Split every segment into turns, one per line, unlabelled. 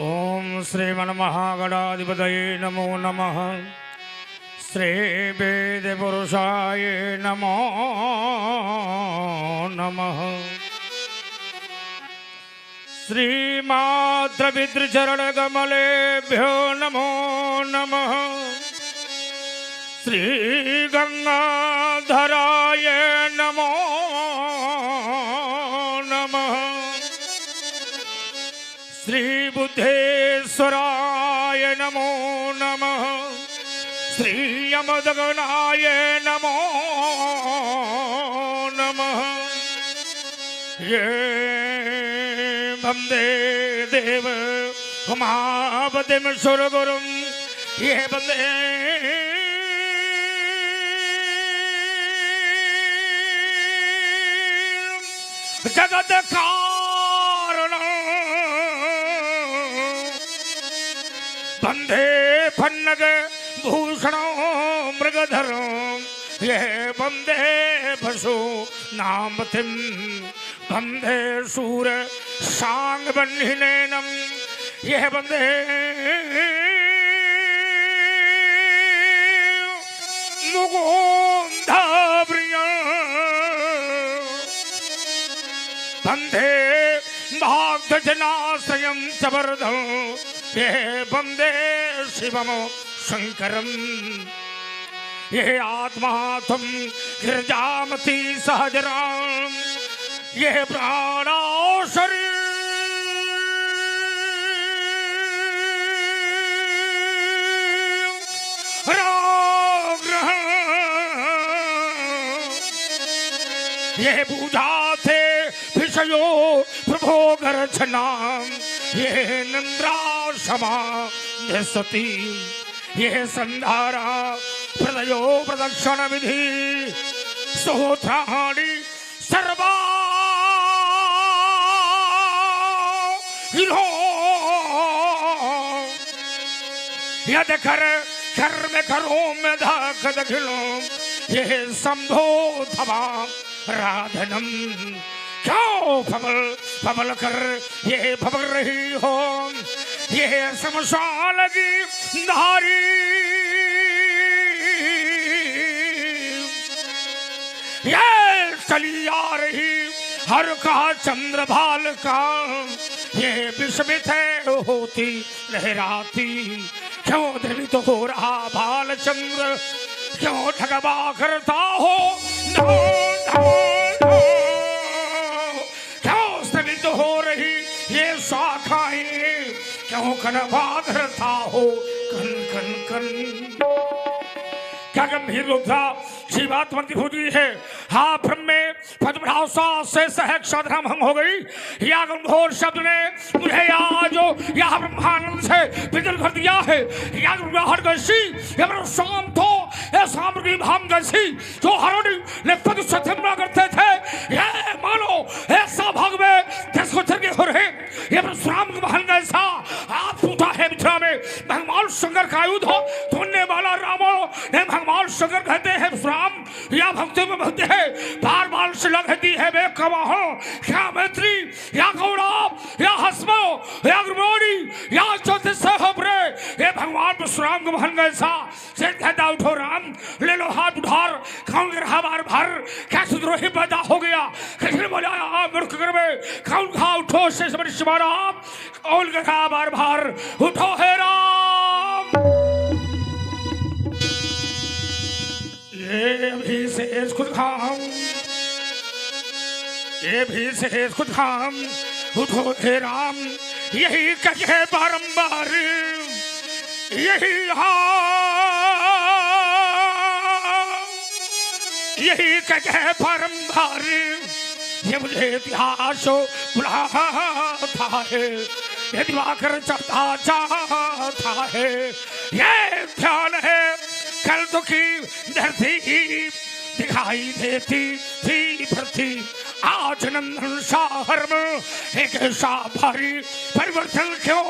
ओम श्रीमन्महागणाधिपतये नमो नमः। श्री वेद पुरुषाय नमो नमः। श्रीमाद्रविद्रचरणकमलेभ्यो नमो नमः। श्री गंगाधराय नमो नमः। श्री बुद्धेश्वराय नमो नमः। श्री यमदगनाय नमो नमः। ये वंदे देव उमापतिं सुरगुरुं ये वंदे जगत कारणं वंदे पन्नग भूषणं मृगधरं ये वंदे पशु नामतिं वंदे शूर सांग बन्हिनेनं ये वंदे मुकुन्दाप्रियं वंदे भाग्यजनाश्रयं च वरदं ये वंदे शिवं शंकरं ये आत्मा त्वं गिरिजामती सहजरां ये प्राणा शरीर ये पूजा थे विषयो प्रभो गर्जनाम ये नंद्राशमा ये सती ये संधारा प्रदयो प्रदक्षिण विधि सोत्राणि सर्वा यद कर कर्म करो में धक दखिलो ये संभो धवा राधनम क्यों फबल फबल कर ये फबल रही हो ये समशाल की नारी ये चली आ रही हर का चंद्रभाल का ये विस्मित होती लहराती क्यों द्रवित हो रहा बाल चंद्र क्यों ठगवा करता हो नो नो नो क्यों स्थगित हो रही ये शाखाएं क्यों कनवा करता हो कन कन कन क्या गंभीर रूप था शिवात्मन की भूजी है। हाँ ब्रह्म में पद्मभाषा से सहक साधना भंग हो गई। या घोर शब्द ने मुझे आज यहाँ ब्रह्मानंद से विदर कर दिया है। या हर गैसी शाम तो शाम की भाम गैसी जो हरोड़ी ने पद सत्यम करते थे ये मानो ऐसा भाग में जिसको चरके हो रहे ये शाम को बहन गैसा आप पूछा है मित्रा में भगवान शंकर का युद्ध हो धुनने वाला रामो ने भगवान शंकर कहते हैं राम या भक्ति में भक्ति है बार बार से लगती है वे कवाहो क्या मैत्री या गौरव या हस्मो या ग्रमोड़ी या ज्योतिष होपरे ये भगवान परशुराम को बहन गैसा से कहता उठो राम ले लो हाथ उधार खाऊंगे रहा बार भर क्या सुद्रोही पैदा हो गया कृष्ण बोला मूर्ख कर में खाऊं खा उठो से समझ शिवाराम कौन कहा बार भर उठो है राम ये भी शेष खुद खाम ये भी शेष खुद खाम उठो हे राम यही कहे बारंबार यही यही कहे बारंबार ये मुझे इतिहास बुलाता है ये दिवाकर चढ़ता जाता है ये ध्यान है कल तो की धरती दिखाई देती थी पृथ्वी आज नंदन शहर में एक ऐसा भारी परिवर्तन क्यों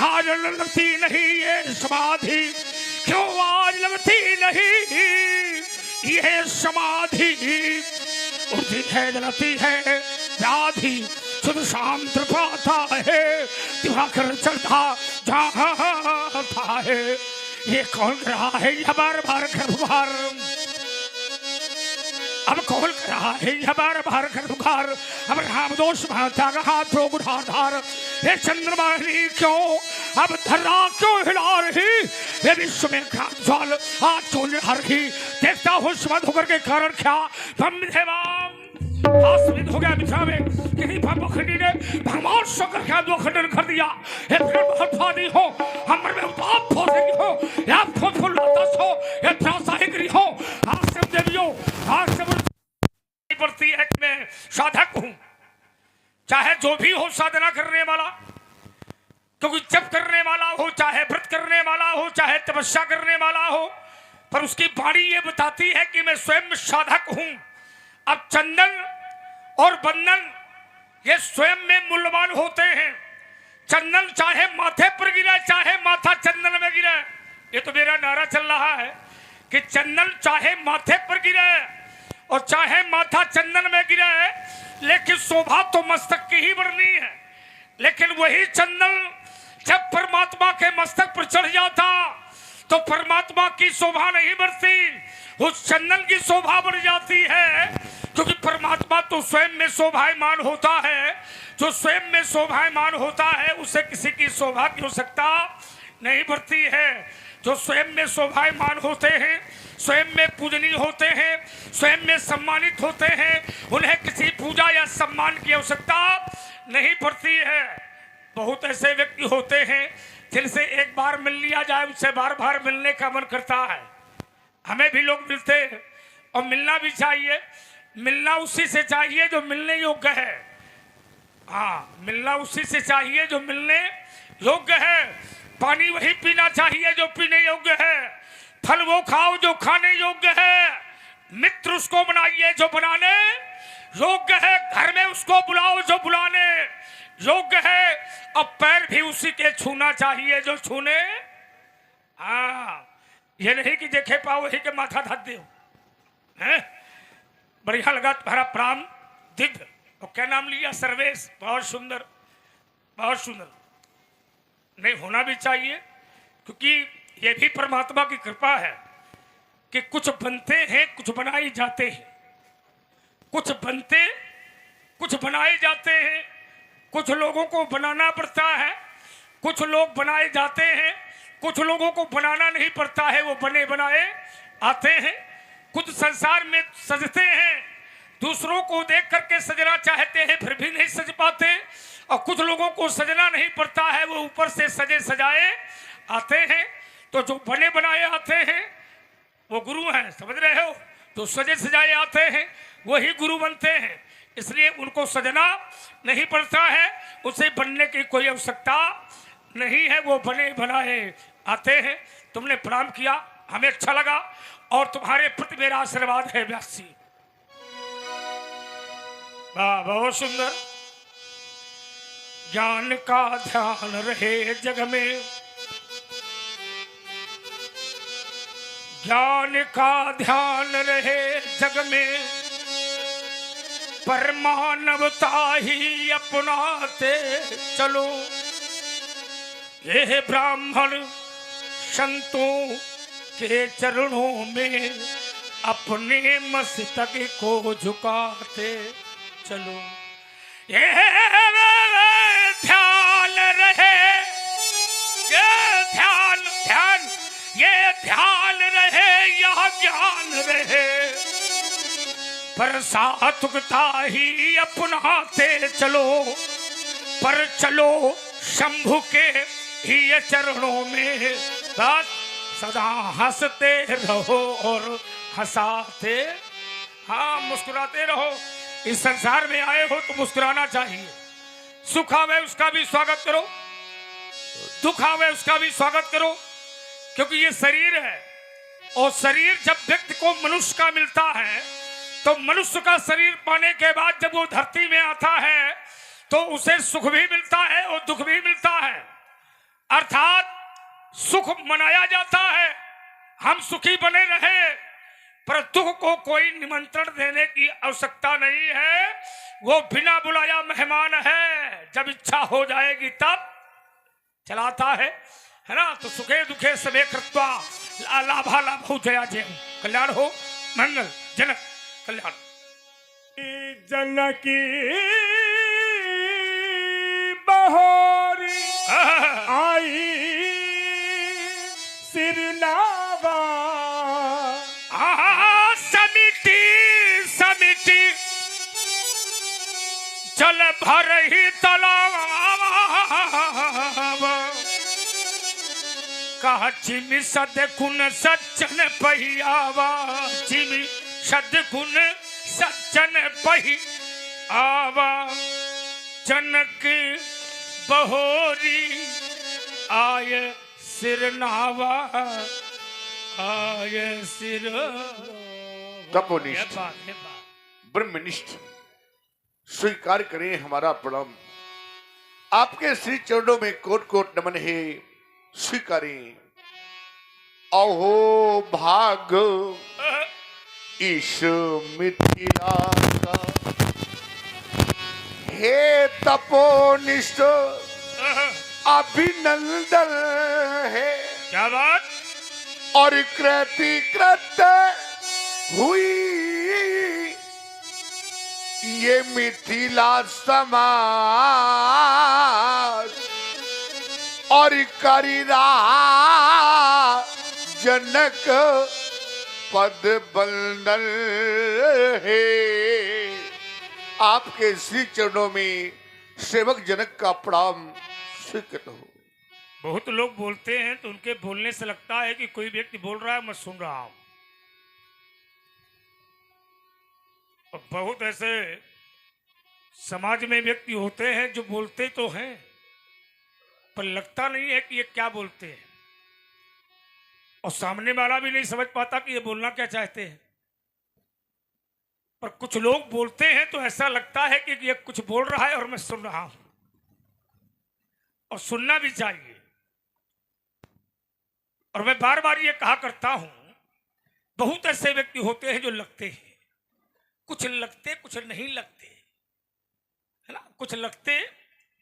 आज लगती नहीं ये समाधि क्यों आज लगती नहीं ये समाधि उठती है जलती है व्याधि शुद्ध शाम त्रिपाता है दिवाकर चलता जाता है। ये कौन कर रहा है यह बार बार गर्भभार, अब कौन कर रहा है यह बार बार गर्भभार। अब राम दोष त्याग हाथ उठाधार, ये चंद्रमा ही क्यों अब धरा क्यों हिला रही, ये विश्व में ज्वाल आज क्यों निहार रही। देखता हूँ स्मद होकर के कारण क्या आसमित हो गया बिछा में किसी भखंडी ने भगवान शंकर का दो खंडन कर दिया। ये महत्वादी हो हमर में उताप हो रही हो या फूल फूल लातस हो या त्रासाहिक हो आश्रम देवियों आश्रम पड़ती है कि मैं साधक हूं, चाहे जो भी हो साधना करने वाला, क्योंकि जप करने वाला हो, चाहे व्रत करने वाला हो, चाहे तपस्या करने वाला हो, पर उसकी वाणी ये बताती है कि मैं स्वयं साधक हूं। अब चंदन और बंधन ये स्वयं में मूल्यवान होते हैं। चंदन चाहे माथे पर गिरे चाहे माथा चंदन में गिरे, ये तो मेरा नारा चल रहा है कि चंदन चाहे माथे पर गिरे और चाहे माथा चंदन में गिरे, लेकिन शोभा तो मस्तक की ही बढ़नी है। लेकिन वही चंदन जब परमात्मा के मस्तक पर चढ़ जाता तो परमात्मा की शोभा नहीं बढ़ती, उस चंदन की शोभा बढ़ जाती है। क्योंकि परमात्मा तो स्वयं में शोभायमान होता है, जो स्वयं में शोभायमान होता है उसे किसी की शोभा की आवश्यकता नहीं बढ़ती है। जो स्वयं में शोभायमान होते हैं, स्वयं में पूजनीय होते हैं, स्वयं में सम्मानित होते हैं, उन्हें किसी पूजा या सम्मान की आवश्यकता नहीं पड़ती है। बहुत ऐसे व्यक्ति होते हैं जिनसे एक बार मिल लिया जाए उससे बार बार मिलने का मन करता है। हमें भी लोग मिलते हैं और मिलना भी चाहिए। मिलना उसी से चाहिए जो मिलने योग्य है। हाँ, मिलना उसी से चाहिए जो मिलने योग्य है। पानी वही पीना चाहिए जो पीने योग्य है। फल वो खाओ जो खाने योग्य है। मित्र उसको बनाइए जो बनाने योग्य है। घर में उसको बुलाओ जो बुलाने योग्य है। अब पैर भी उसी के छूना चाहिए जो छूने। हाँ, ये नहीं कि देखे पाओ वही के माथा धत दो। बढ़िया लगा तुम्हारा प्राण दिव्य। और क्या नाम लिया? सर्वेश। बहुत सुंदर, बहुत सुंदर। नहीं होना भी चाहिए, क्योंकि ये भी परमात्मा की कृपा है कि कुछ बनते हैं कुछ बनाए जाते हैं। कुछ बनते कुछ बनाए जाते हैं। कुछ लोगों को बनाना पड़ता है, कुछ लोग बनाए जाते हैं। कुछ लोगों को बनाना नहीं पड़ता है, वो बने बनाए आते हैं। कुछ संसार में सजते हैं, दूसरों को देख करके सजना चाहते हैं फिर भी नहीं सज पाते। और कुछ लोगों को सजना नहीं पड़ता है, वो ऊपर से सजे सजाए आते हैं। तो जो बने बनाए आते हैं वो गुरु हैं, समझ रहे हो? जो सजे सजाए आते हैं वही गुरु बनते हैं। इसलिए उनको सजना नहीं पड़ता है, उसे बनने की कोई आवश्यकता नहीं है, वो बने बनाए आते हैं। तुमने प्रणाम किया, हमें अच्छा लगा और तुम्हारे प्रति मेरा आशीर्वाद है व्यास जी। वाह, बहुत सुंदर। ज्ञान का ध्यान रहे जग में, ज्ञान का ध्यान रहे जग में, परमानवता ही अपनाते चलो। ये ब्राह्मण संतों के चरणों में अपने मस्तक को झुकाते चलो। ये ध्यान रहे, ये ध्यान ध्यान, ये ध्यान रहे, यह ज्ञान रहे, पर सात्विकता ही अपनाते चलो। पर चलो शंभु के ही चरणों में, बस सदा हंसते रहो और हंसाते, हाँ मुस्कुराते रहो। इस संसार में आए हो तो मुस्कुराना चाहिए। सुख आवे उसका भी स्वागत करो, दुख आवे उसका भी स्वागत करो, क्योंकि ये शरीर है। और शरीर जब व्यक्ति को मनुष्य का मिलता है तो मनुष्य का शरीर पाने के बाद जब वो धरती में आता है तो उसे सुख भी मिलता है और दुख भी मिलता है। अर्थात सुख मनाया जाता है, हम सुखी बने रहे, पर दुख को कोई निमंत्रण देने की आवश्यकता नहीं है। वो बिना बुलाया मेहमान है, जब इच्छा हो जाएगी तब चलाता है ना। तो सुखे दुखे सबे कृत्वा लाभा लाभ हो जया जय, कल्याण हो मंगल जनक कल्याण।
जनकी बहोरी आई सिरनावा,
समिति समिति जल भर ही तालाब, कहा चिमी सदगुण सज्जन पहियावा, चिमी सदगुण सज्जन पहियावा, जनक बहोरी आय सिरनावा, आय सिर।
तपोनिष्ठ ब्रह्मनिष्ठ स्वीकार करें हमारा प्रणाम। आपके श्री चरणों में कोट कोट नमन है, स्वीकारें। अहो भाग ईश मिथिला का, हे तपोनिष्ठ अभिनंदन है।
क्या बात।
और कृतिकृत हुई ये मिथिला समाज, और करी रहा जनक पद बंदन है। आपके श्री चरणों में सेवक जनक का प्रणाम स्वीकृत हो।
बहुत लोग बोलते हैं तो उनके बोलने से लगता है कि कोई व्यक्ति बोल रहा है मैं सुन रहा हूं, और बहुत ऐसे समाज में व्यक्ति होते हैं जो बोलते तो हैं पर लगता नहीं है कि ये क्या बोलते हैं, और सामने वाला भी नहीं समझ पाता कि ये बोलना क्या चाहते हैं। पर कुछ लोग बोलते हैं तो ऐसा लगता है कि ये कुछ बोल रहा है और मैं सुन रहा हूं, और सुनना भी चाहिए। और मैं बार बार ये कहा करता हूं, बहुत ऐसे व्यक्ति होते हैं जो लगते हैं, कुछ लगते कुछ नहीं लगते, है ना। कुछ लगते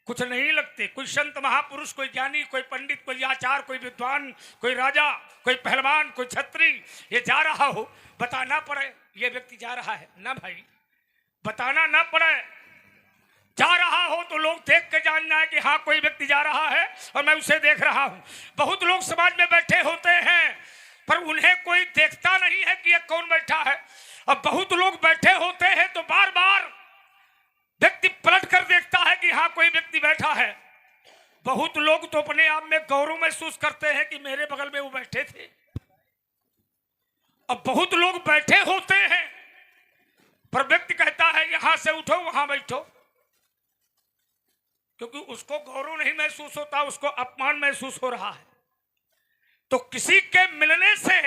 कुछ नहीं लगते। कोई संत महापुरुष, कोई ज्ञानी, कोई पंडित, कोई आचार्य, कोई विद्वान, कोई राजा, कोई पहलवान, कोई छत्री, ये जा रहा हो, बताना पड़े ये व्यक्ति जा रहा है ना भाई, बताना ना पड़े। जा रहा हो तो लोग देख के जानना है कि हाँ कोई व्यक्ति जा रहा है और मैं उसे देख रहा हूं। बहुत लोग समाज में बैठे होते हैं पर उन्हें कोई देखता नहीं है कि ये कौन बैठा है, और बहुत लोग बैठे होते हैं तो बार बार व्यक्ति पलट कर देखता है कि हाँ कोई व्यक्ति बैठा है। बहुत लोग तो अपने आप में गौरव महसूस करते हैं कि मेरे बगल में वो बैठे थे, और बहुत लोग बैठे होते हैं पर व्यक्ति कहता है यहां से उठो वहां बैठो, क्योंकि उसको गौरव नहीं महसूस होता, उसको अपमान महसूस हो रहा है। तो किसी के मिलने से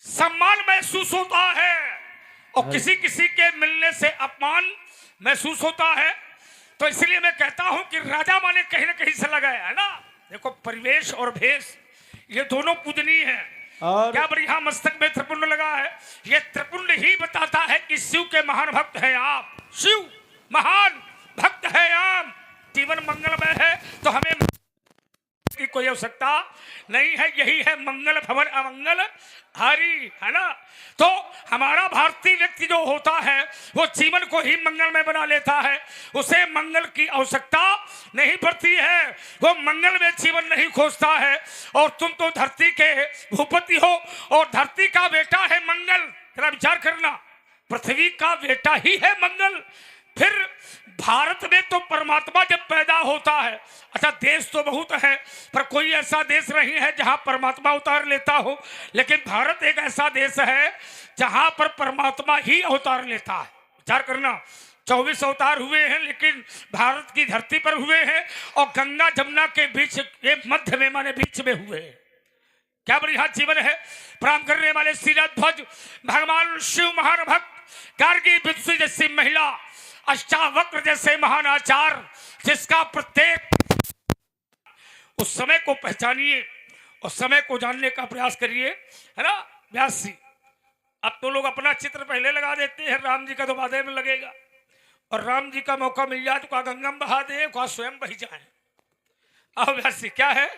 सम्मान महसूस होता है और किसी किसी के मिलने से अपमान महसूस होता है। तो इसलिए मैं कहता हूं कि राजा माने कहीं ना कहीं से लगाया है ना। देखो परिवेश और भेष ये दोनों पूजनीय है।
और
क्या बढ़िया मस्तक में त्रिपुंड लगा है, ये त्रिपुंड ही बताता है कि शिव के महान भक्त हैं आप, शिव महान भक्त है आप। जीवन मंगलमय है तो हमें की कोई आवश्यकता नहीं है, यही है मंगल भवन अमंगल हारी, है ना। तो हमारा भारतीय व्यक्ति जो होता है वो जीवन को ही मंगलमय बना लेता है, उसे मंगल की आवश्यकता नहीं पड़ती है, वो मंगल में जीवन नहीं खोजता है। और तुम तो धरती के भूपति हो और धरती का बेटा है मंगल। जरा विचार करना, पृथ्वी का बेटा ही है मंगल। फिर भारत में तो परमात्मा जब पैदा होता है, अच्छा देश तो बहुत है पर कोई ऐसा देश नहीं है जहां परमात्मा अवतार लेता हो, लेकिन भारत एक ऐसा देश है जहां पर परमात्मा ही अवतार लेता है। विचार करना, 24 अवतार हुए हैं लेकिन भारत की धरती पर हुए हैं और गंगा जमुना के बीच ये मध्य में माने बीच में हुए हैं। क्या बढ़िया जीवन है। प्रणाम करने वाले श्रीनाथ ध्वज भगवान शिव महान भक्त गार्गी विदुषी जैसी महिला, अष्टावक्र जैसे महान आचार्य, जिसका प्रत्येक उस समय को पहचानिए और समय को जानने का प्रयास करिए, है ना। व्यास जी अब तो लोग अपना चित्र पहले लगा देते हैं, राम जी का तो बाद में लगेगा। और राम जी का मौका मिल जाए तो कहा गंगा में बहा दे, कहा स्वयं बही जाए। अब अभ्यास क्या है,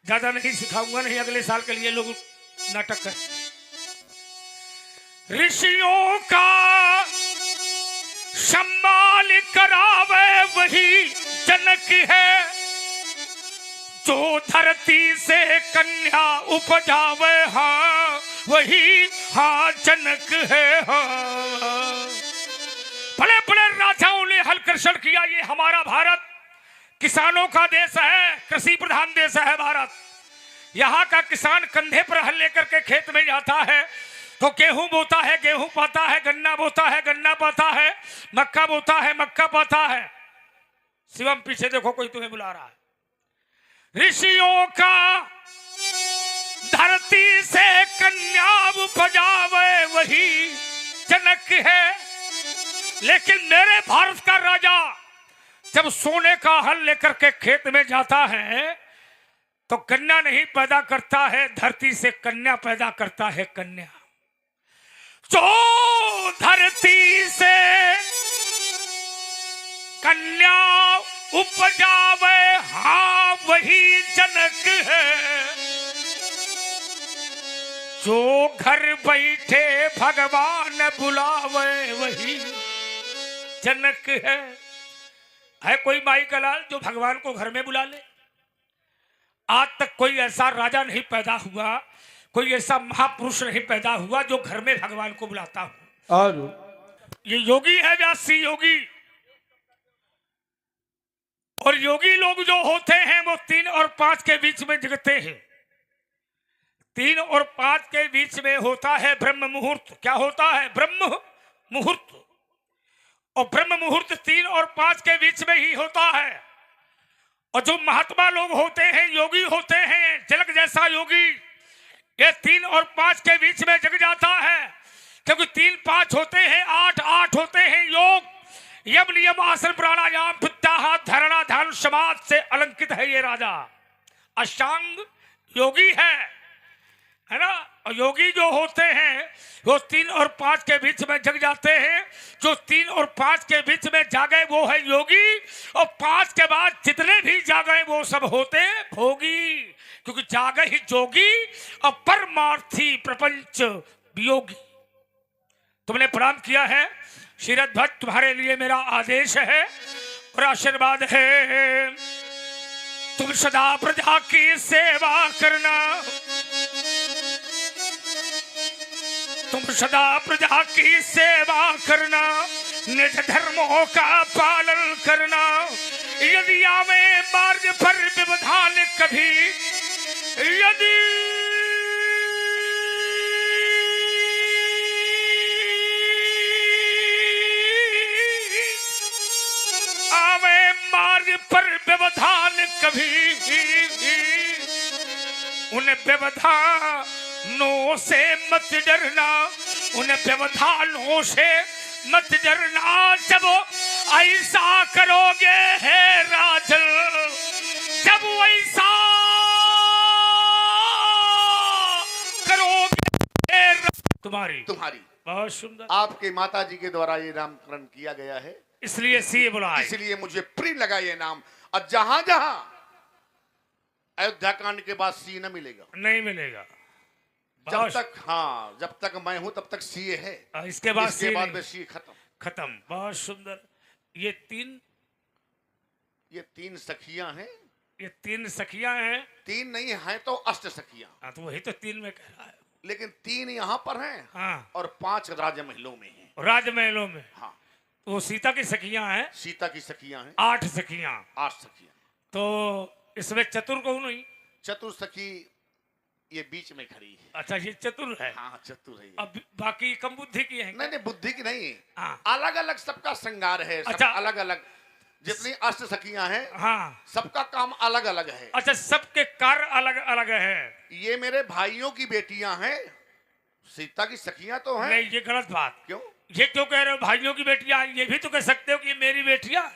ज्यादा नहीं सिखाऊंगा, नहीं अगले साल के लिए लोग नाटक कर। ऋषियों का सम्मान करावे वही जनक है, जो धरती से कन्या उपजावे, हाँ वही हाँ जनक है। हाँ बड़े बड़े राजाओं ने हलकर्षण किया। ये हमारा भारत किसानों का देश है, कृषि प्रधान देश है भारत। यहाँ का किसान कंधे पर हल लेकर के खेत में जाता है तो गेहूं बोता है, गेहूं पाता है, गन्ना बोता है, गन्ना पाता है, मक्का बोता है, मक्का पाता है। शिवम पीछे देखो, कोई तुम्हें बुला रहा है। ऋषियों का धरती से कन्या उपजावे वही जनक है, लेकिन मेरे भारत का राजा जब सोने का हल लेकर के खेत में जाता है तो कन्या नहीं पैदा करता है, धरती से कन्या पैदा करता है। कन्या जो धरती से कन्या उपजावे, हाँ वही जनक है, जो घर बैठे भगवान बुलावे वही जनक है कोई माई का लाल जो भगवान को घर में बुला ले? आज तक कोई ऐसा राजा नहीं पैदा हुआ, कोई ऐसा महापुरुष नहीं पैदा हुआ जो घर में भगवान को बुलाता हो।
और
ये योगी है, व्यासी योगी। और योगी लोग जो होते हैं वो 3 और 5 के बीच में जगते हैं। 3 और 5 के बीच में होता है ब्रह्म मुहूर्त। क्या होता है? ब्रह्म मुहूर्त। और ब्रह्म मुहूर्त 3 और 5 के बीच में ही होता है। और जो महात्मा लोग होते हैं, योगी होते हैं, तिलक जैसा योगी, ये 3 और 5 के बीच में जग जाता है। क्योंकि 3 5 होते हैं, 8 8 होते हैं योग, यम नियम आसन प्राणायाम प्रत्याहार धारणा ध्यान समाज से अलंकित है ये राजा। अष्टांग योगी है ना। और योगी जो होते हैं वो 3 और 5 के बीच में जग जाते हैं। जो 3 और 5 के बीच में जागे वो है योगी, और 5 के बाद जितने भी जागे वो सब होते भोगी। क्योंकि जागे ही जोगी और परमार्थी प्रपंच वियोगी। तुमने प्रणाम किया है शीरद भट्ट, तुम्हारे लिए मेरा आदेश है और आशीर्वाद है। तुम सदा प्रजा की सेवा करना, तुम सदा प्रजा की सेवा करना, निज धर्मों का पालन करना। यदि आवे मार्ग पर व्यवधान कभी, यदि आवे मार्ग पर व्यवधान कभी, उन व्यवधानों से मत डरना, उन व्यवधानों से मत डरना। जब ऐसा करोगे हे राजन, जब ऐसा करोगे हे तुम्हारी बहुत सुंदर।
आपके माता जी के द्वारा ये नामकरण किया गया है,
इसलिए सी बोला,
इसलिए मुझे प्रिय लगा ये नाम। और जहां जहां अयोध्या कांड के बाद सी न मिलेगा,
नहीं मिलेगा
जब तक, हाँ जब तक मैं हूं तब तक सी है।
इसके बाद
में सी खत्म।
बहुत सुंदर। ये तीन
सखियां हैं।
ये 3 सखियां हैं।
3 नहीं है तो अष्ट सखियां।
हाँ तो वही तो 3 में कह रहा है,
लेकिन 3 यहाँ पर हैं।
हाँ।
और 5 राजमहलों में हैं।
राजमहलों में,
हाँ।
वो सीता की सखियां हैं।
सीता की सखियां हैं
8 सखियां।
8 सखियां।
तो इसमें चतुर कौन हुई?
चतुर सखी ये बीच में खड़ी है।
अच्छा ये चतुर है।
हाँ चतुर है।
अब बाकी कम बुद्धि की है?
नहीं बुद्धि की नहीं।
हाँ।
अलग अलग सबका श्रृंगार है।
अच्छा।
अलग अलग जितनी अष्ट सखियां हैं,
हाँ,
सबका काम अलग अलग है।
अच्छा, सबके कार्य अलग अलग है।
ये मेरे भाइयों की बेटियां हैं, सीता की सखियां तो हैं।
नहीं, ये गलत बात।
क्यों?
ये क्यों कह रहे हो भाइयों की बेटियां? ये भी तो कह सकते हो कि ये मेरी बेटियां।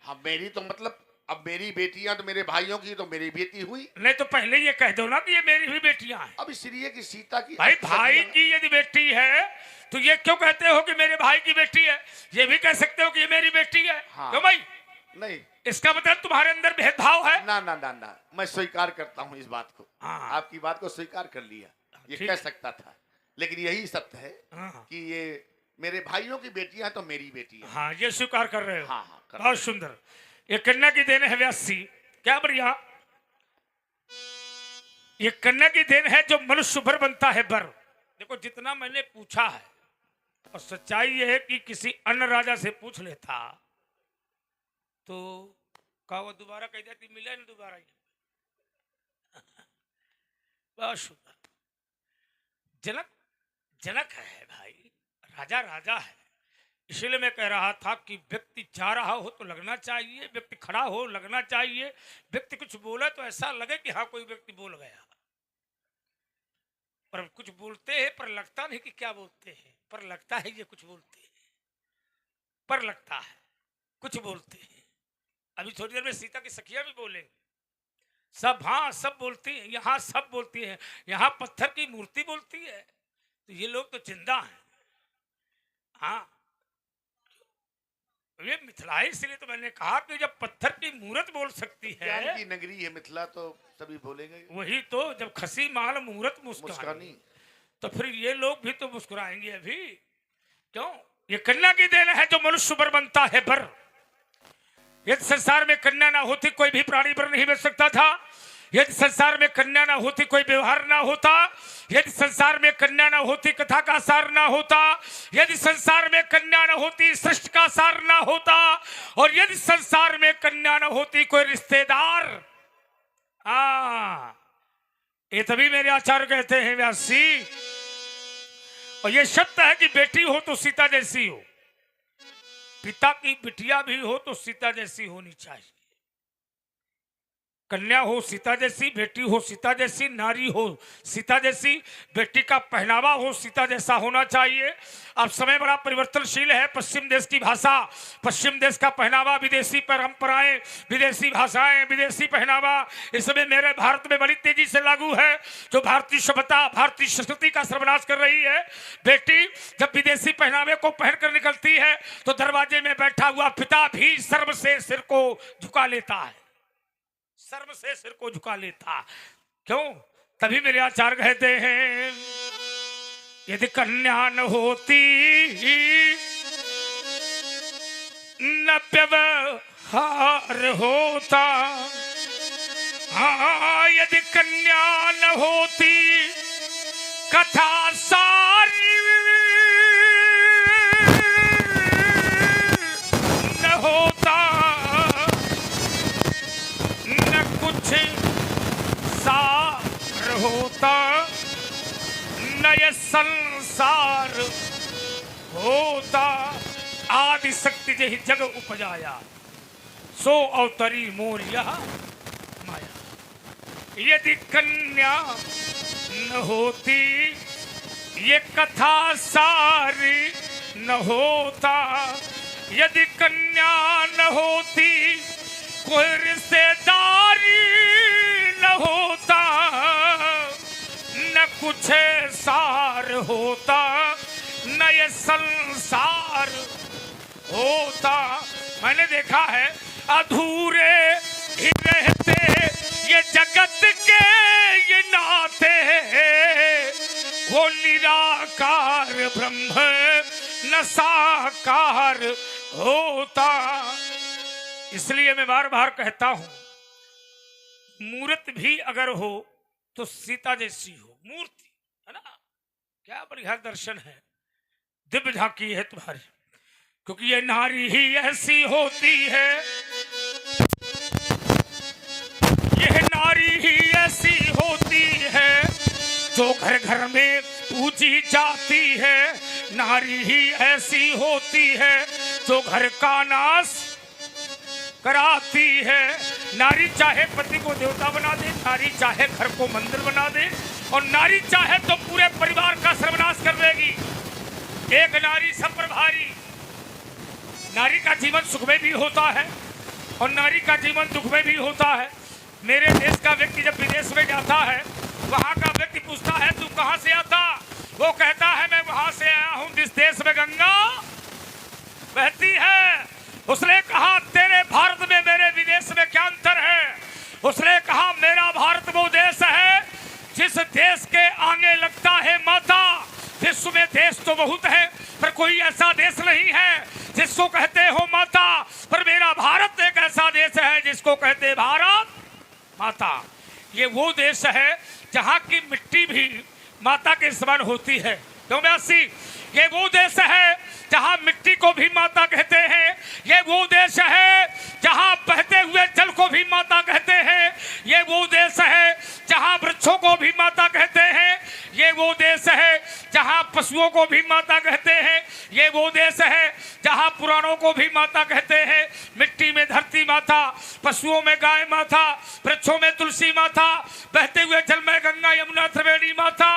हाँ मेरी तो मतलब अब मेरी बेटियां तो मेरे भाइयों की तो मेरी बेटी हुई।
नहीं तो पहले ये कह दो ना कि ये मेरी भी बेटियां हैं।
अब इसलिए कि सीता की
भाई भाई की यदि बेटी है तो ये क्यों कहते हो कि मेरे भाई की बेटी है? ये भी कह सकते हो कि ये मेरी बेटी है।
हाँ।
क्यों भाई?
नहीं,
इसका मतलब तुम्हारे अंदर भेदभाव है।
ना ना ना ना, मैं स्वीकार करता हूं इस बात को।
हाँ।
आपकी बात को स्वीकार कर लिया। ये
ठीक
कह
है।
सकता था, लेकिन यही सत्य है
हाँ।
कि ये मेरे भाइयों की बेटियां तो मेरी बेटी है।
हाँ, ये स्वीकार कर रहे हो।
हाँ हाँ, कर
बहुत सुंदर। ये कन्या की देन है व्यासी। क्या बढ़िया। ये कन्या की देन है जो मनुष्य भर बनता है बर। देखो जितना मैंने पूछा है, और सच्चाई ये है कि किसी अन्य राजा से पूछ लेता तो का वो दोबारा कह देती मिले ना दोबारा। बहुत सुंदर। जनक जनक है भाई, राजा राजा है। इसलिए मैं कह रहा था कि व्यक्ति जा रहा हो तो लगना चाहिए, व्यक्ति खड़ा हो लगना चाहिए, व्यक्ति कुछ बोले तो ऐसा लगे कि हाँ कोई व्यक्ति बोल गया। पर कुछ बोलते हैं पर लगता नहीं कि क्या बोलते हैं, पर लगता है ये कुछ बोलते हैं, पर लगता है कुछ बोलते हैं। अभी थोड़ी देर में सीता की सखिया भी बोलेंगे। सब हाँ सब बोलती हैं, यहाँ सब बोलती हैं, यहाँ पत्थर की मूर्ति बोलती है, तो ये लोग तो जिंदा हैं। हाँ, ये मिथिला है, इसलिए तो मैंने कहा कि जब पत्थर की मूर्त बोल सकती
ज्ञान
है,
की नगरी है मिथिला, तो सभी बोलेंगे।
वही तो जब खसी माल मूर्त मुस्कानी,
मुस्कानी।
तो फिर ये लोग भी तो मुस्कुराएंगे अभी। क्यों? ये कन्या की देन है जो मनुष्य बर बनता है बर। यदि संसार में कन्या ना होती कोई भी प्राणी बर नहीं बन सकता था। यदि संसार में कन्या ना होती कोई व्यवहार ना होता। यदि संसार में कन्या ना होती कथा का सार ना होता। यदि संसार में कन्या ना होती सृष्टि का सार ना होता। और यदि संसार में कन्या ना होती कोई रिश्तेदार। ये तभी मेरे आचार्य कहते हैं व्यासी, और ये सत्य है कि बेटी हो तो सीता जैसी हो, पिता की बिटिया भी हो तो सीता जैसी होनी चाहिए। कन्या हो सीता जैसी, बेटी हो सीता जैसी, नारी हो सीता जैसी, बेटी का पहनावा हो सीता जैसा होना चाहिए। अब समय बड़ा परिवर्तनशील है। पश्चिम देश की भाषा, पश्चिम देश का पहनावा, विदेशी परंपराएं, विदेशी भाषाएं, विदेशी पहनावा इस समय मेरे भारत में बड़ी तेजी से लागू है, जो भारतीय सभ्यता, भारतीय संस्कृति का सर्वनाश कर रही है। बेटी जब विदेशी पहनावे को पहनकर निकलती है तो दरवाजे में बैठा हुआ पिता भी शर्म से सिर को झुका लेता है, शर्म से सिर को झुका लेता। क्यों? तभी मेरे आचार्य कहते हैं, यदि कन्या न होती न व्यवहार होता। हाँ, यदि कन्या न होती कथा सारी न होता, न कुछ सार होता, न ये संसार होता। आदि शक्ति जही जग उपजाया, सो अवतरी मोर यह माया। यदि कन्या न होती ये कथा सारी न होता। यदि कन्या न होती कोई रिश्तेदारी न होता, न कुछ सार होता, न ये संसार होता। मैंने देखा है अधूरे ही रहते ये जगत के ये नाते, वो निराकार ब्रह्म न साकार होता। इसलिए मैं बार बार कहता हूं, मूर्त भी अगर हो तो सीता जैसी हो। मूर्ति है ना, क्या बढ़िया दर्शन है, दिव्य झांकी है तुम्हारी। क्योंकि ये नारी ही ऐसी होती है, यह नारी ही ऐसी होती है जो घर घर में पूजी जाती है। नारी ही ऐसी होती है जो घर का नाश कराती है। नारी चाहे पति को देवता बना दे, नारी चाहे घर को मंदिर बना दे, और नारी चाहे तो पूरे परिवार का सर्वनाश कर देगी। एक नारी सब पर भारी। नारी का जीवन सुख में भी होता है और नारी का जीवन दुख में भी होता है। मेरे देश का व्यक्ति जब विदेश में जाता है, वहाँ का व्यक्ति पूछता है तू कहाँ से आता, वो कहता है मैं वहाँ से आया हूँ जिस देश में गंगा बहती है। उसने कहा तेरे भारत में मेरे विदेश में क्या अंतर है? उसने कहा मेरा भारत वो देश है जिस देश के आगे लगता है माता। विश्व में देश तो बहुत है पर कोई ऐसा देश नहीं है जिसको कहते हो माता, पर मेरा भारत एक ऐसा देश है जिसको कहते हैं भारत माता। ये वो देश है जहाँ की मिट्टी भी माता के समान होती है। तो व्यासी, ये वो देश है जहाँ मिट्टी को भी माता कहते हैं। ये वो देश है जहाँ बहते हुए जल को भी माता कहते हैं। ये वो देश है जहाँ वृक्षों को भी माता कहते हैं। ये वो देश है जहाँ पशुओं को भी माता कहते हैं। ये वो देश है जहाँ पुराणों को भी माता कहते हैं। मिट्टी में धरती माता, पशुओं में गाय माता, वृक्षों में तुलसी माता, बहते हुए जल में गंगा यमुना त्रिवेणी माता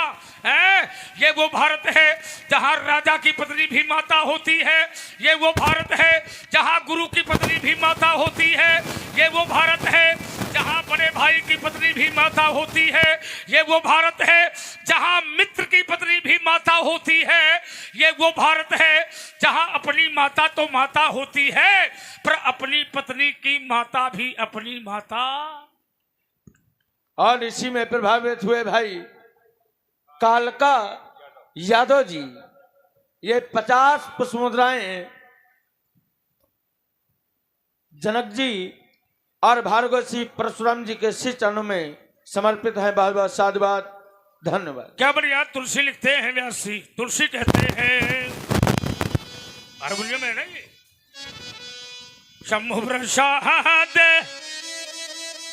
है। ये वो भारत है जहाँ राजा की पत्नी भी माता होती है। ये वो भारत है जहाँ गुरु की पत्नी भी माता होती है। ये वो भारत है जहाँ बड़े भाई की पत्नी भी माता होती है। ये वो भारत है जहाँ मित्र की पत्नी भी माता होती है। ये वो भारत है जहाँ अपनी माता तो माता होती है पर अपनी पत्नी की माता भी अपनी माता।
और इसी में प्रभावित हुए भाई कालका यादव जी, ये 50 पुष्प मुद्राएं जनक जी और भार्गव सिंह परशुराम जी के श्री चरणों में समर्पित है। बहुत बहुत साधुवाद, धन्यवाद।
क्या बढ़िया तुलसी लिखते हैं व्यासी, तुलसी कहते हैं हारमोनियम में नहीं। शंभु प्रसाद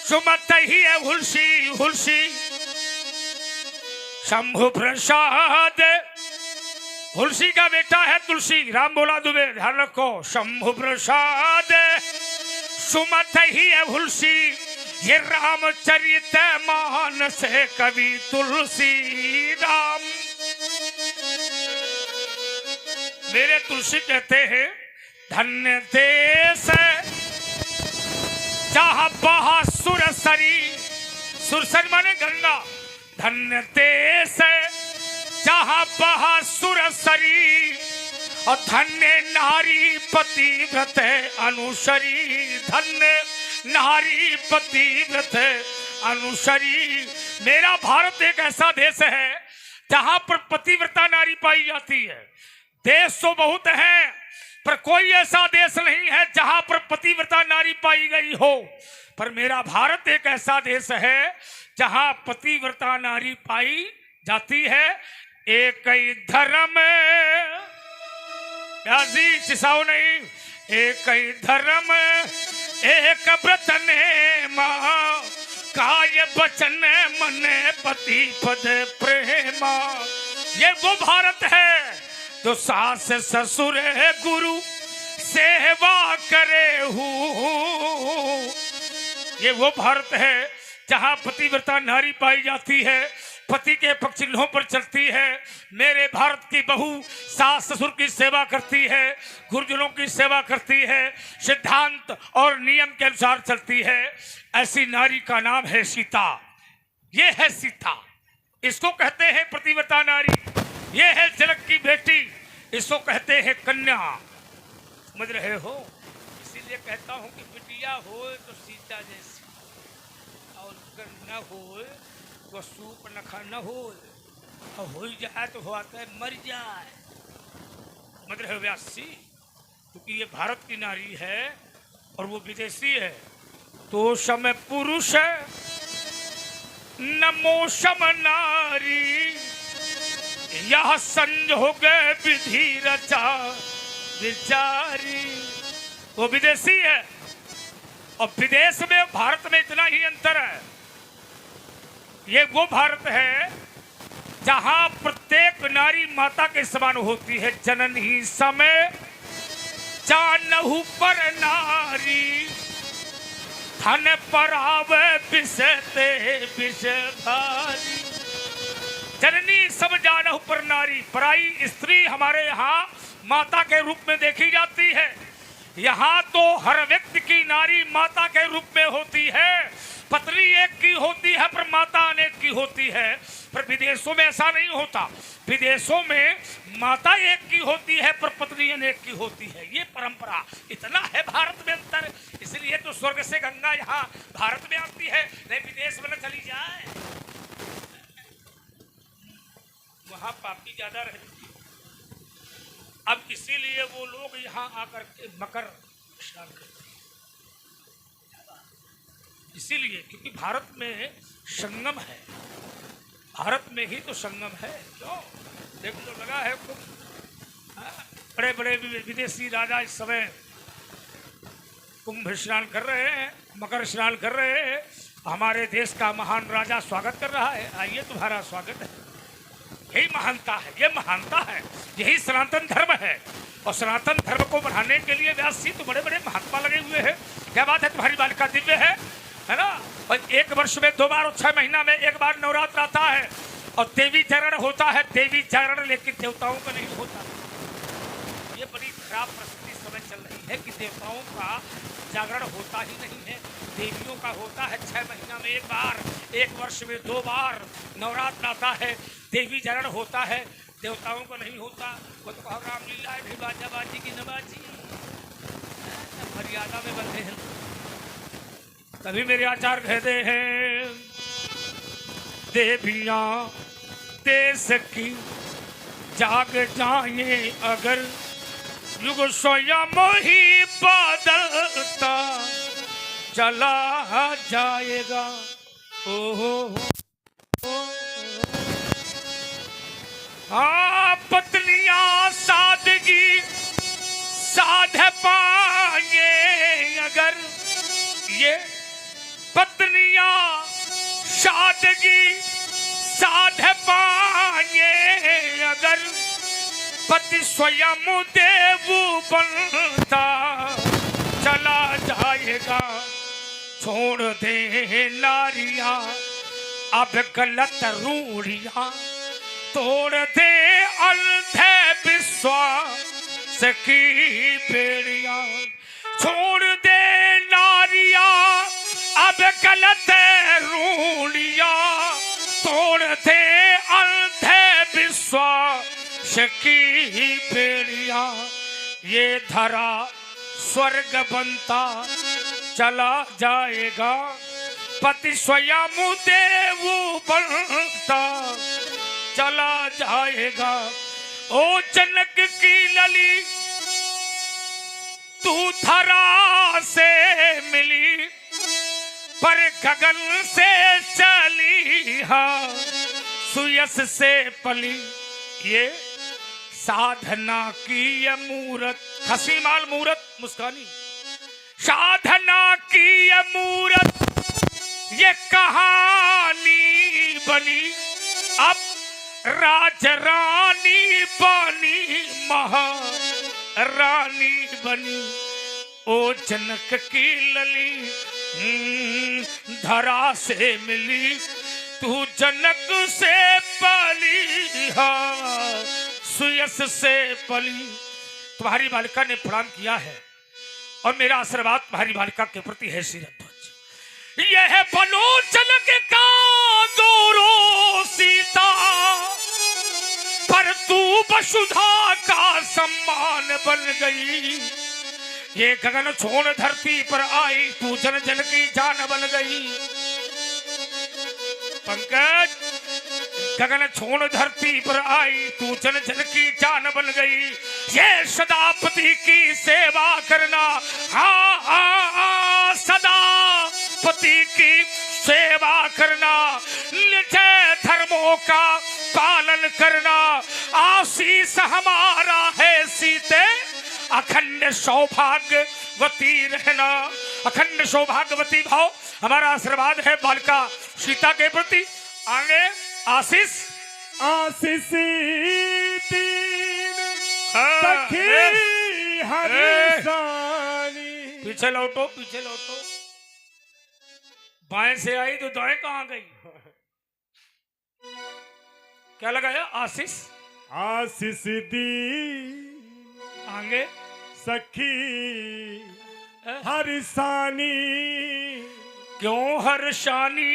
सुमत ही है हुलसी हुलसी, शंभु प्रसाद हुलसी का बेटा है तुलसी। राम बोला दुबे, ध्यान रखो। शंभु प्रसाद सुमत ही है हुलसी, ये रामचरित मानस है कवि तुलसी राम। मेरे तुलसी कहते हैं धन्य देश जहाँ बहा सुरसरी, सुरसरी माने गंगा। धन्य देश जहाँ बहा सुरसरी और धन्य नारी पतिव्रत अनुसरी। धन्य नारी पतिव्रत अनुसरी। मेरा भारत एक ऐसा देश है जहाँ पर पतिव्रता नारी पाई जाती है। देश तो बहुत है पर कोई ऐसा देश नहीं है जहाँ पर पतिव्रता नारी पाई गई हो। पर मेरा भारत एक ऐसा देश है जहाँ पतिव्रता नारी पाई जाती है। एक ही धर्म चिसाओ नहीं, एक ही धर्म एक व्रत ने माँ, काय बचन मन पति पद प्रेमा। ये वो भारत है जो सास ससुर गुरु सेवा करे हूँ। ये वो भारत है जहाँ पतिव्रता नारी पाई जाती है, पति के पक्ष चिन्हों पर चलती है। मेरे भारत की बहू सास ससुर की सेवा करती है, गुरुजनों की सेवा करती है, सिद्धांत और नियम के अनुसार चलती है। ऐसी नारी का नाम है सीता। ये है सीता, इसको कहते हैं पतिव्रता नारी। ये है जनक की बेटी, इसको कहते हैं कन्या। समझ रहे हो? इसीलिए कहता हूँ कि बिटिया हो तो सीता जैसी और न हो वो सूप नखा न हो जाए तो होता है मर जाए। समझ रहे हो व्यासी? क्योंकि ये भारत की नारी है और वो विदेशी है। तो समय पुरुष नमो सम नारी, यह संजोग विधि रचा विचारी। वो विदेशी है और विदेश में भारत में इतना ही अंतर है। ये वो भारत है जहां प्रत्येक नारी माता के समान होती है। जननी समय जानहु पर नारी, धन परावे बिसते विषधारी। जननी सब जानहु पर नारी, पराई स्त्री हमारे यहाँ माता के रूप में देखी जाती है। यहाँ तो हर व्यक्ति की नारी माता के रूप में होती है। पत्नी एक की होती है पर माता अनेक की होती है। पर विदेशों में ऐसा नहीं होता। विदेशों में माता एक की होती है पर पत्नी अनेक की होती है। ये परंपरा इतना है भारत में अंतर। इसलिए तो स्वर्ग से गंगा यहाँ भारत में आती है, नहीं विदेश में न चली जाए, वहां पापी ज्यादा रहती है। अब इसीलिए वो लोग यहाँ आकर के मकर स्नान करते हैं, इसीलिए क्योंकि भारत में संगम है, भारत में ही तो संगम है। क्यों देखो तो लगा है बड़े बड़े विदेशी राजा इस समय कुंभ स्नान कर रहे हैं, मकर स्नान कर रहे हैं। हमारे देश का महान राजा स्वागत कर रहा है। आइए तुम्हारा स्वागत है। यही महानता है, ये महानता है, यही सनातन धर्म है। और सनातन धर्म को बढ़ाने के लिए व्यास जी तो बड़े बड़े महात्मा लगे हुए हैं। क्या बात है, तुम्हारी बालिका दिव्य है ना। और एक वर्ष में 2 बार और 6 महीना में 1 बार नवरात्र आता है और देवी जागरण होता है। देवी जागरण लेकिन देवताओं का नहीं होता। ये बड़ी खराब परिस्थिति समय चल रही है कि देवताओं का जागरण होता ही नहीं है, देवियों का होता है। 6 महीना में 1 बार, 1 वर्ष में 2 बार नवरात्र आता है, देवी जागरण होता है, देवताओं को नहीं होता। वो तो कहो रामलीला है, बाजा बाजी की नबाजी, मर्यादा में बंधे हैं। तभी मेरे आचार्य कहते हैं देवियां देश की जाग जाए अगर, युग स्वयं ही बदलता चला जाएगा। ओहो हाँ, पत्नियां सादगी साध पाएंगे अगर, ये पत्नियां सादगी साध पाएंगे अगर, पति स्वयं देव बनता चला जाएगा। छोड़ दे नारियां अब गलत रूढ़ियां, तोड़ दे अंधे विश्वास की बेड़ियां। छोड़ दे नारियां अब गलत रूढ़ियां, तोड़ दे अंधे विश्वास की बेड़ियां। ये धरा स्वर्ग बनता चला जाएगा, पति स्वयं देव बनता चला जाएगा। ओ जनक की लली तू धरा से मिली, पर गगन से चली हाँ सुयस से पली। ये साधना की ये मूरत, हंसी माल मूरत मुस्कानी, साधना की ये मूरत ये कहानी बनी, अब राज रानी बनी, महारानी बनी। ओ जनक की लली धरा से मिली, तू जनक से पली हाँ सुयस से पली। तुम्हारी बालिका ने प्रणाम किया है और मेरा आशीर्वाद तुम्हारी बालिका के प्रति है श्री ध्वज। यह बनो जनक का गौरव सीता, पर तू वसुधा का सम्मान बन गई। ये गगन छोड़ धरती पर आई, तू जन जन की जान बन गई। पंकज गगन छोड़ धरती पर आई, तू जन जन की जान बन गई। ये सदा पति की सेवा करना, हाँ सदा पति की सेवा करना, निज धर्मों का पालन करना। आशीष हमारा है सीते, अखंड सौभाग्यवती रहना। अखंड सौभाग्यवती भाव हमारा आशीर्वाद है बालिका सीता के प्रति। आगे आशीष
आशीष तीन सखी हरिसानी।
पीछे लौटो, पीछे लौटो। बाएं से आई तो दाएं कहाँ गई? क्या लगाया? आशीष
आशीष दी
आगे
सखी हर्षानी।
क्यों हर्षानी?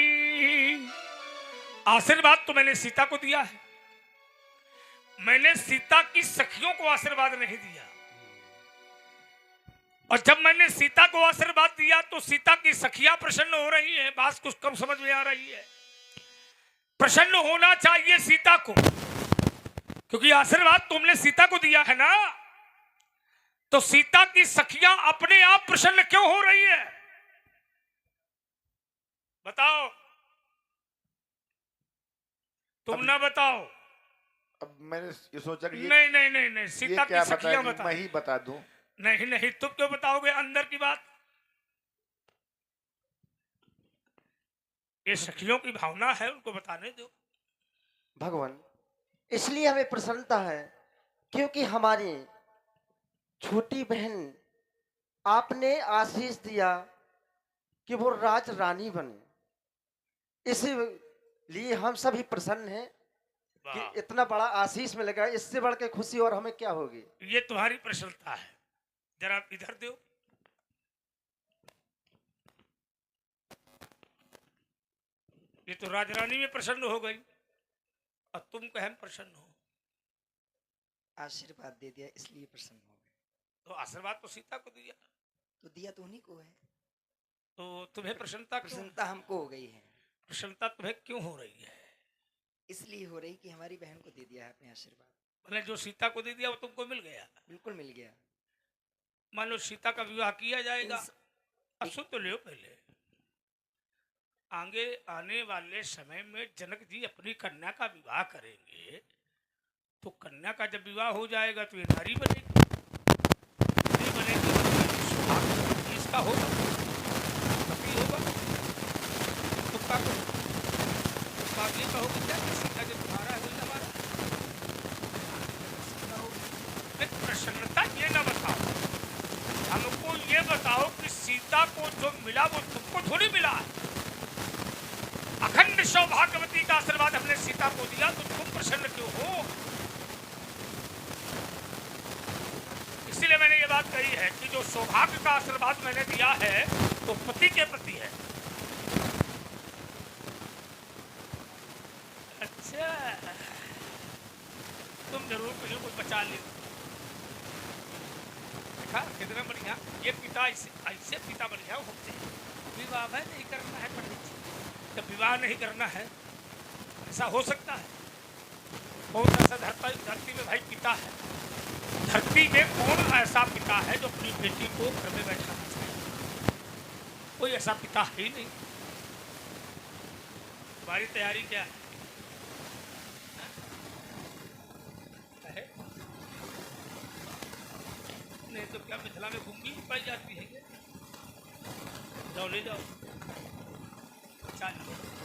आशीर्वाद तो मैंने सीता को दिया है, मैंने सीता की सखियों को आशीर्वाद नहीं दिया। और जब मैंने सीता को आशीर्वाद दिया तो सीता की सखियां प्रसन्न हो रही हैं। बात कुछ कम समझ में आ रही है। प्रसन्न होना चाहिए सीता को, क्योंकि आशीर्वाद तुमने सीता को दिया है ना। तो सीता की सखियां अपने आप प्रसन्न क्यों हो रही है? बताओ, तुम ना बताओ।
अब मैंने ये सोचा कि
नहीं नहीं नहीं नहीं, सीता
क्या
की सखियां
बताएगी,
बता।
मैं ही बता दूं।
नहीं नहीं, तुम क्यों बताओगे अंदर की बात? ये सखियों की भावना है, उनको बताने दो।
भगवान, इसलिए हमें प्रसन्नता है क्योंकि हमारी छोटी बहन आपने आशीष दिया कि वो राज रानी बने। इसीलिए हम सभी प्रसन्न हैं कि
वाह,
इतना बड़ा आशीष मिलेगा। इससे बढ़ के खुशी और हमें क्या होगी?
ये तुम्हारी प्रसन्नता है। जरा इधर दो। ये तो राजरानी में प्रसन्न हो गई और तुम कहें प्रसन्न हो।
आशीर्वाद दे दिया इसलिए प्रसन्न हो गए।
तो आशीर्वाद तो सीता को दिया,
तो दिया तो उन्हीं को है।
तो तुम्हें प्रसन्नता क्यों?
प्रसन्नता हमको हो गई है,
प्रसन्नता तुम्हें क्यों हो रही है?
इसलिए हो रही कि हमारी बहन को दे दिया है अपने आशीर्वाद।
मैंने जो सीता को दे दिया वो तुमको मिल गया।
बिल्कुल मिल गया।
मान लो सीता का विवाह किया जाएगा।
इस-
अब सुन तो लो पहले। आगे आने वाले समय में जनक जी अपनी कन्या का विवाह करेंगे, तो कन्या का जब विवाह हो जाएगा तो ये नारी बनेगी। नारी बनेगी तो सुहाग इसका होगा, पति होगा। तुक्का को तुक्का ये कहोगे क्या कि सीता जब तुम्हारा है वही हमारा? एक प्रसन्नता ये ना बताओ, हमको ये बताओ कि सीता को जो मिला वो तुमको थोड़ी मिला है। अखंड सौभाग्यवती का आशीर्वाद हमने सीता को दिया, तो तुम प्रसन्न क्यों हो? इसीलिए मैंने ये बात कही है कि जो सौभाग्य का आशीर्वाद मैंने दिया है तो पति के प्रति है। अच्छा, तुम जरूर कहीं कुछ बचा ले। देखा कितना बढ़िया ये पिता, ऐसे पिता बढ़िया होते हैं। विवाह नहीं करना है पंडित जी, जब विवाह नहीं करना है, ऐसा हो सकता है? बहुत ऐसा धरती में भाई पिता है। धरती में कौन ऐसा पिता है जो अपनी बेटी को घर में बैठाना चाहिए? कोई ऐसा पिता है ही नहीं। तुम्हारी तैयारी क्या है? नहीं तो क्या मिथिला में घूंगी पाई जाती है? जाओ ले जाओ, चल